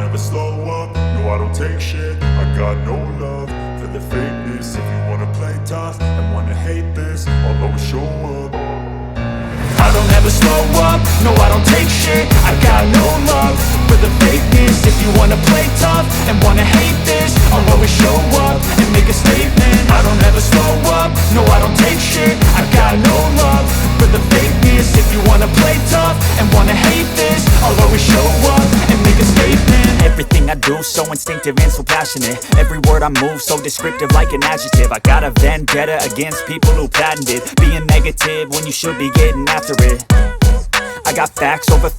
never slow up, no I don't take shit. I got no love for the fakeness. If you wanna play tough and wanna hate this, I'll always show up. I don't ever slow up, no I don't take shit. I got no love for the fakeness. If you wanna play tough and wanna hate this, I'll always show up and make a statement. I don't ever slow up, no I don't take shit. I got no love for the fakeness. If you wanna play tough and wanna hate this, I'll always show up and make a statement. Everything I do so instinctive and so passionate. Every word I move so descriptive like an adjective. I got a vendetta against people who patented being negative when you should be getting after it. I got facts over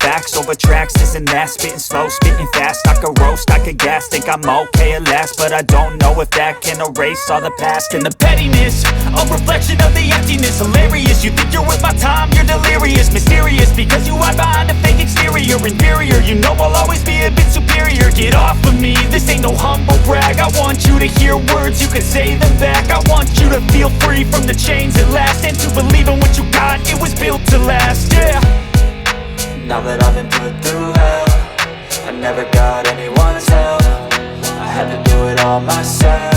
tracks, this and that. Spitting slow, spitting fast. I could roast, I could gas. Think I'm okay at last, but I don't know if that can erase all the past. And the pettiness, a reflection of the emptiness. Hilarious, you think you're worth my time, you're delirious. Mysterious, because you hide behind a fake exterior. Inferior, you know I'll always be a bit superior. Get off of me, this ain't no humble brag. I want you to hear words, you can say them back. I want you to feel free from the chains at last, and to believe in what you got, it was built to last, yeah. Now that I've been put through hell, I never got anyone's help. I had to do it all myself.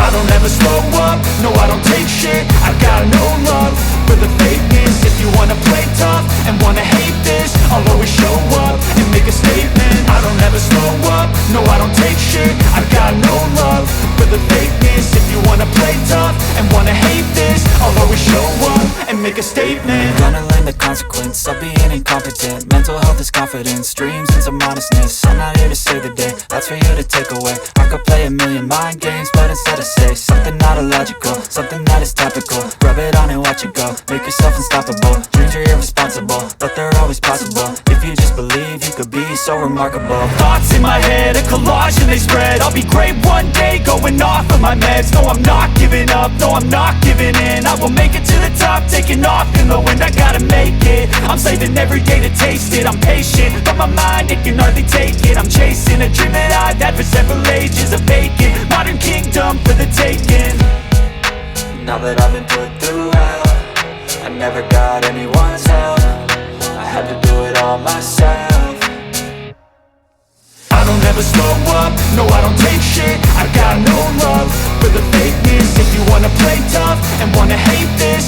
I don't ever slow up, no I don't take shit. I got no love for the fakeness. If you wanna play tough and wanna hate this, I'll always show up and make a statement. I don't ever slow up, no I don't take shit. I got no love for the fakeness. If you wanna play tough and wanna hate this, I'll always show up and make a statement. Gonna learn the consequence of being incompetent. Mental health is confidence, dreams and some modestness. I'm not here to save the day, that's for you to take away. I could play a million mind games, but instead I say something not illogical, something that is topical. Rub it on and watch it go, make yourself unstoppable. Dreams are irresponsible, but they're always possible. If you just believe, you could be so remarkable. Thoughts in my head, a collage and they spread. I'll be great one day, going off of my meds. No, I'm not giving up, no, I'm not giving in. I will make it to the top, taking off in the wind. I gotta make it, I'm saving every day to taste it. I'm patient, but my mind, it can hardly take it. I'm chasing a dream that I've had for several ages. A vacant, modern kingdom for the taking. Now that I've been put through hell, I never got anyone's help. I had to do it all myself. I don't ever slow up, no I don't take shit. I got no love for the fakeness. If you wanna play tough and wanna hate this,